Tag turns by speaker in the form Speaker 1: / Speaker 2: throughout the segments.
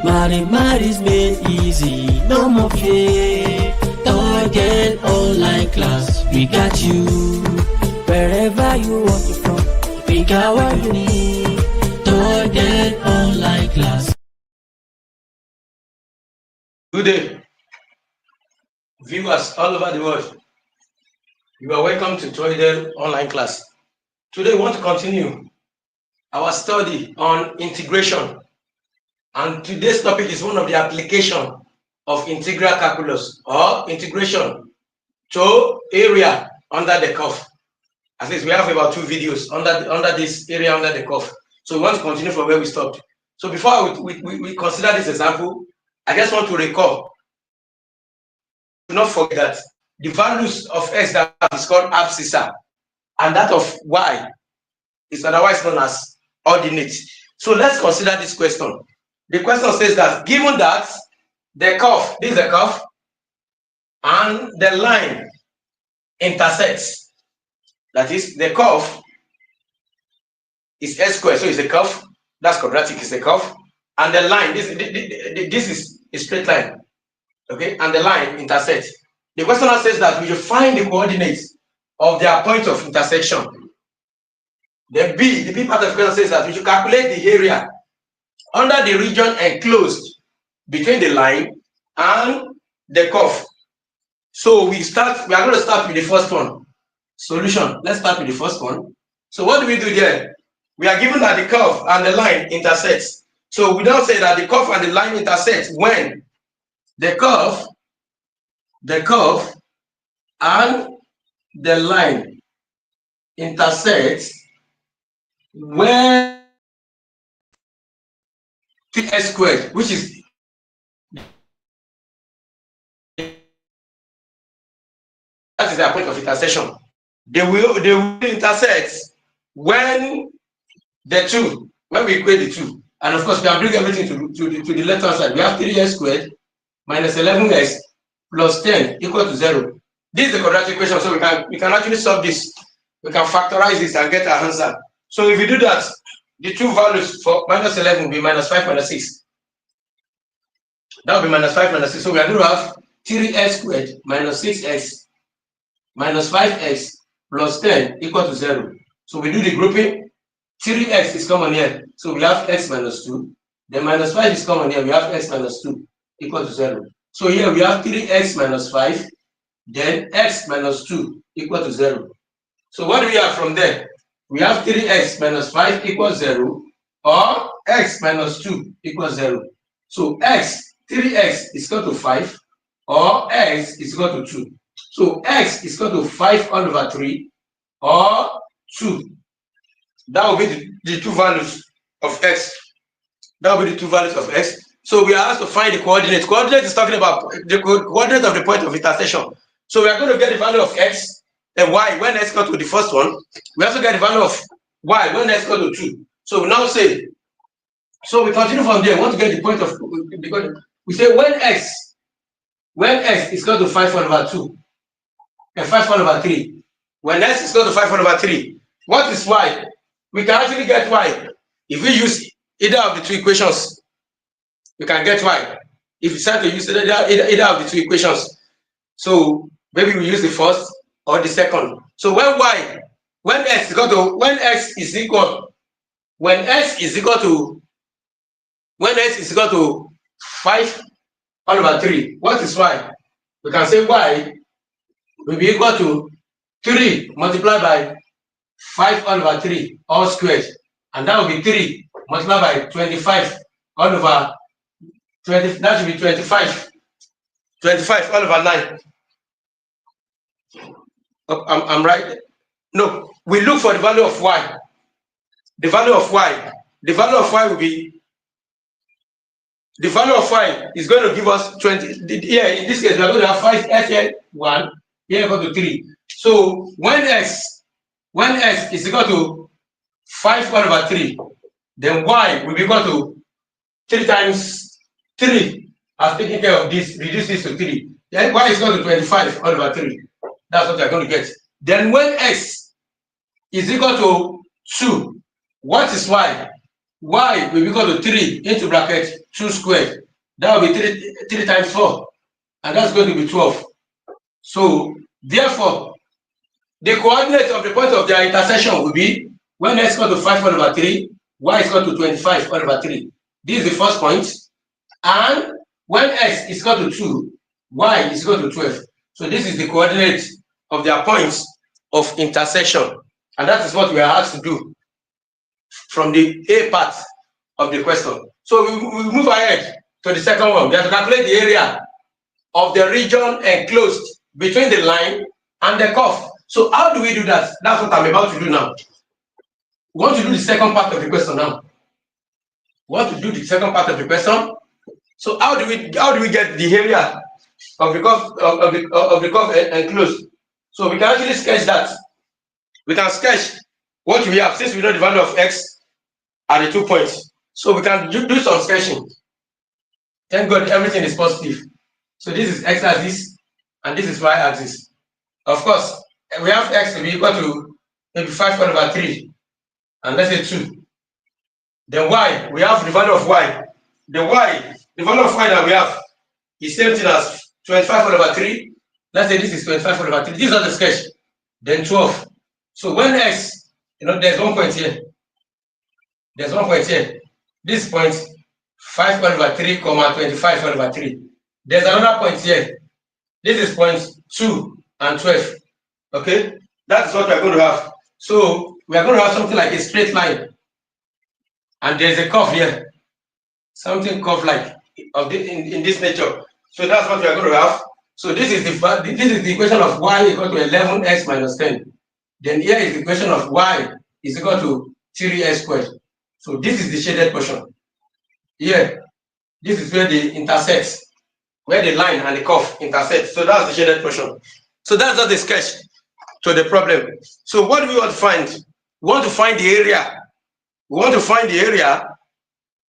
Speaker 1: Mathematics made easy, no more fear. Target online class, we got you. Wherever you want it from, we got what you need. Target online class.
Speaker 2: Good day, viewers all over the world. You are welcome to Toydel online class. Today we want to continue our study on integration. And today's topic is one of the application of integral calculus or integration to area under the curve. At least we have about 2 videos under this area under the curve. So we want to continue from where we stopped. So before we consider this example, I just want to recall. Do not forget that the values of x that is called abscissa and that of y is otherwise known as ordinates. So let's consider this question. The question says that given that the curve, this is the curve, and the line intersects, that is, the curve is s squared, so it's a curve, that's quadratic, is a curve, and the line, this is a straight line, okay, and the line intersects. The question now says that we should find the coordinates of their point of intersection. The B part of the question says that we should calculate the area under the region enclosed between the line and the curve. So we are going to start with the first one. Solution. Let's start with the first one. So what do we do there? We are given that the curve and the line intersects. So we don't say that the curve and the line intersect when the curve and the line intersects when s squared, which is that is their point of intersection. They will intersect when we equate the two. And of course, we can bring everything to the left hand side. We have 3s squared minus 11s plus 10 equal to 0. This is the quadratic equation, so we can actually solve this. We can factorize this and get our answer. So if we do that, the two values for minus 11 will be minus 5 minus 6. That will be minus 5 minus 6. So we are going to have 3s squared minus 6s minus 5x plus 10 equal to 0. So we do the grouping. 3x is common here. So we have x minus 2. Then minus 5 is common here. We have x minus 2 equal to 0. So here we have 3x minus 5. Then x minus 2 equal to 0. So what do we have from there? We have 3x minus 5 equals 0 or x minus 2 equals 0. So 3x is equal to 5 or x is equal to 2. So x is equal to 5 all over 3 or 2. That will be the two values of x. That will be the two values of x. So we are asked to find the coordinates. Coordinate is talking about the coordinate of the point of intersection. So we are going to get the value of x and y when x equal to the first one. We also get the value of y when x equal to 2. So we now say, so we continue from there. We want to get the point of, because we say when x is equal to 5 over 2 and 5 over 3. When x is equal to 5 over 3, what is y? We can actually get y. If we use either of the two equations, we can get y. If we start to use either of the two equations, so maybe we use the first or the second. So when x is equal to 5 all over 3, what is y? We can say y will be equal to 3 multiplied by 5 all over 3 all squared, and that will be 3 multiplied by 25 all over 20. That should be 25 all over 9. I'm right. No, we look for the value of y. The value of y will be, the value of y is going to give us 20. Here in this case, we are going to have 5s here 1 here equal to 3. So when x is equal to 5 all over 3, then y will be equal to 3 times 3. I've taken care of this, reduce this to 3. Then y is equal to 25 all over 3. That's what you're going to get. Then when x is equal to 2, what is y? y will be equal to 3 into bracket 2 squared. That will be 3 times 4, and that's going to be 12. So therefore, the coordinate of the point of their intersection will be when x is equal to 5 all over 3, y is equal to 25 all over 3. This is the first point. And when x is equal to 2, y is equal to 12. So this is the coordinate of their points of intersection. And that is what we are asked to do from the A part of the question. So we move ahead to the second one. We have to calculate the area of the region enclosed between the line and the curve. So how do we do that? That's what I'm about to do now. We want to do the second part of the question now. We want to do the second part of the question. So how do we get the area of the curve enclosed? So we can actually sketch that. We can sketch what we have since we know the value of x at the 2 points. So we can do some sketching. Thank God everything is positive. So this is x-axis and this is y-axis. Of course, we have x to be equal to maybe 5 over 3, and let's say 2. Then y, we have the value of y. The value of y that we have is same thing as 25 over 3. Let's say this is 25 over 3. This is not the sketch. Then 12. So when x, there's 1 point here. There's 1 point here. This point, 5 over 3, 25 over 3. There's another point here. This is point 2 and 12. Okay? That's what we're going to have. So we are going to have something like a straight line. And there's a curve here. Something curve like in this nature. So that's what we are going to have. So this is the equation of y equal to 11x minus 10. Then here is the equation of y is equal to 3x squared. So this is the shaded portion. Here, this is where they intersect, where the line and the curve intersect. So that's the shaded portion. So that's not the sketch to the problem. So what do we want to find? We want to find the area. We want to find the area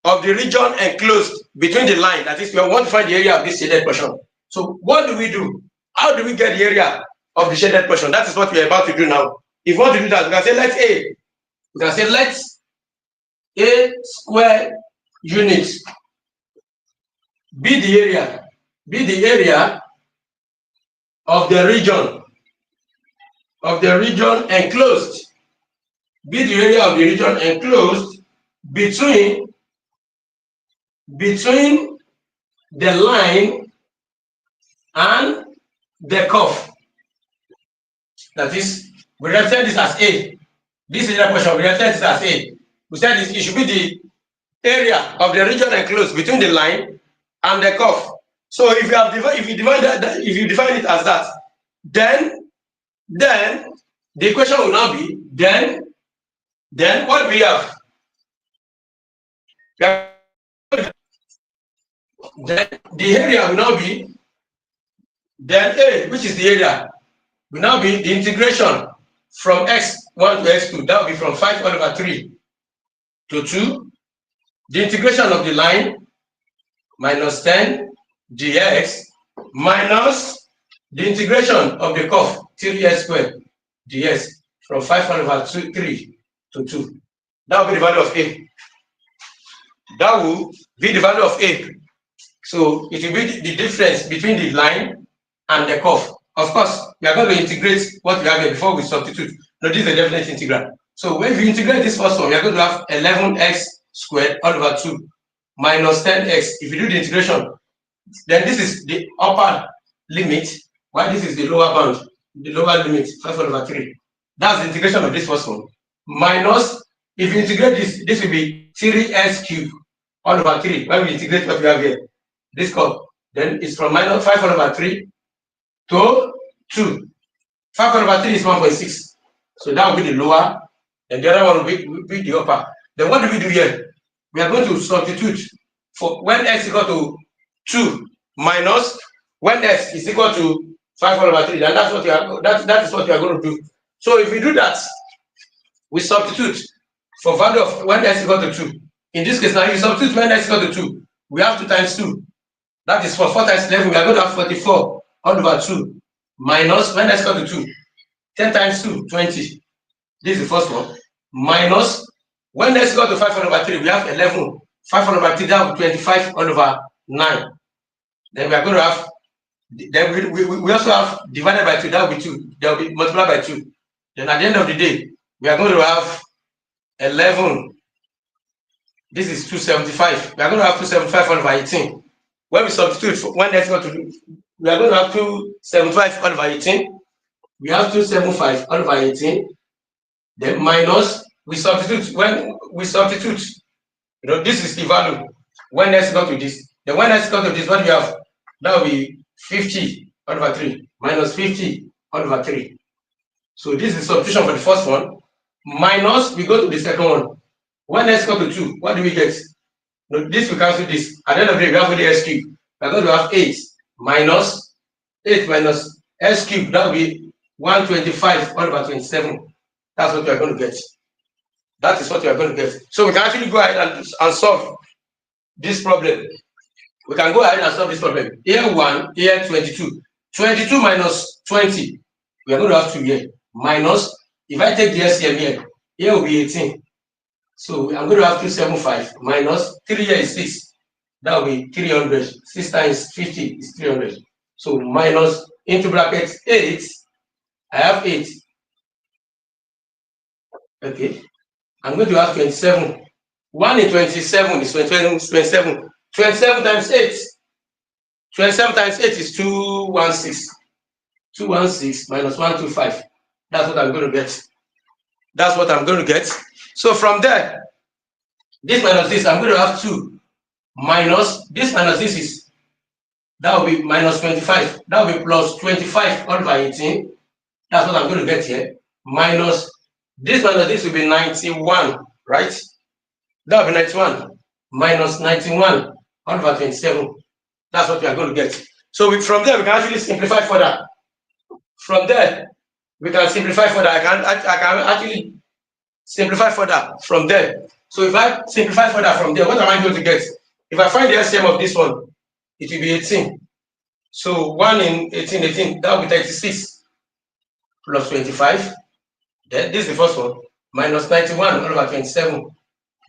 Speaker 2: of the region enclosed between the line. That is, we want to find the area of this shaded portion. So what do we do? How do we get the area of the shaded portion? That is what we are about to do now. If we want to do that, we can say let A. We can say let A square unit be the area of the region enclosed. Be the area of the region enclosed between the line and the curve. That is, we represent this as A. This is the portion, we represent this as A. We said it should be the area of the region enclosed between the line and the curve. So if you define it as that, then the equation will now be then what we have. Then the area will now be then A, which is the area, will now be the integration from x1 to x2. That will be from 5 over 3 to 2. The integration of the line minus 10 dx minus the integration of the curve 3x squared dx from 5 over 3 to 2. That will be the value of A. That will be the value of A. So it will be the difference between the line and the curve. Of course, we are going to integrate what we have here before we substitute. No, this is a definite integral. So when we integrate this first one, we are going to have 11x squared all over 2 minus 10x. If you do the integration, then this is the upper limit, while this is the lower bound, the lower limit, 5 over 3. That's the integration of this first one. Minus, if you integrate this will be 3x cubed all over 3. When we integrate what we have here, this curve, then it's from minus 5 over 3 to 2. 5 over 3 is 1.6. So that will be the lower, and the other one will be the upper. Then what do we do here? We are going to substitute for when x is equal to 2 minus when x is equal to 5 over 3. And that's what that is what we are going to do. So if we do that, we substitute for value of when x is equal to 2. In this case, now if you substitute when x is equal to 2, we have 2 times 2. That is for 4 times 11, we are going to have 44 all over 2 minus when x is equal to 2. 10 times 2, 20. This is the first one. Minus When x equal to 5 all over 3, we have 11. 5 all over 3, that will be 25 all over 9. Then we are going to have, then we also have divided by 2, that will be 2. That will be multiplied by 2. Then at the end of the day, we are going to have 11. This is 275. We are going to have 275 all over 18. When we substitute, when x equal to, we are going to have 275 all over 18. We have 275 all over 18. Then minus, we substitute, when we substitute, this is the value. When x equal to this, then when x equal to this, what do we have? That will be 50 all over 3 minus 50 all over 3. So this is substitution for the first one. Minus, we go to the second one. When x equal to 2, what do we get? This we cancel this. At the end of the day, we have only s cubed. We are going to have 8 minus 8 minus s cubed. That will be 125 all over 27. That's what we are going to get. That is what we are going to get. So we can actually go ahead and solve this problem. We can go ahead and solve this problem. Here 1, here 22. 22 minus 20. We are going to have 2 here. Minus, if I take the SCM here will be 18. So I'm going to have 275 minus 3 here is 6. That will be 300. 6 times 50 is 300. So minus into brackets 8. I have 8. Okay. I'm going to have 27. 1 in 27 is 27. 27 times 8. 27 times 8 is 216. 216 minus 125. That's what I'm going to get. That's what I'm going to get. So from there, this minus this, I'm going to have 2 minus this minus this is, that will be minus 25. That will be plus 25 all by 18. That's what I'm going to get here. Minus this will be 91, right? That will be 91 minus 91 all by 27. That's what we are going to get. So from there, we can actually simplify further. From there, we can simplify further. I can actually simplify further from there. So if I simplify further from there, what am I going to get? If I find the LCM of this one, it will be 18. So 1 in 18, that will be 36 plus 25. Then this is the first one, minus 91 all over 27.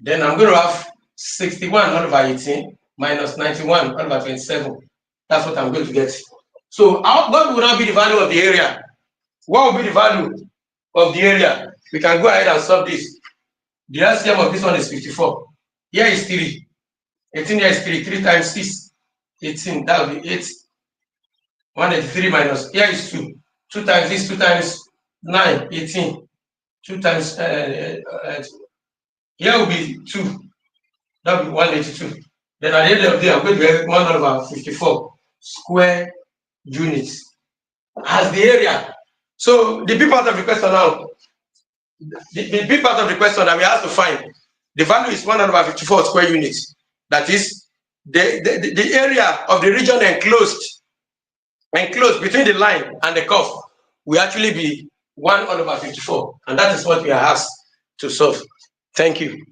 Speaker 2: Then I'm going to have 61 all over 18 minus 91 all over 27. That's what I'm going to get. So what would now be the value of the area? What will be the value of the area? We can go ahead and solve this. The LCM of this one is 54. Here is 3. 18 here is 3. 3 times 6, 18. That will be 8. 183 minus. Here is 2. 2 times this, 2 times 9, 18. 2 times. Here will be 2. That will be 182. Then at the end of the day, I'm going to get 1 over 54 square units as the area. So the big part of the question now, the big part of the question that we have to find, the value is 154 square units. That is the area of the region enclosed between the line and the curve will actually be 1/54, and that is what we are asked to solve. Thank you.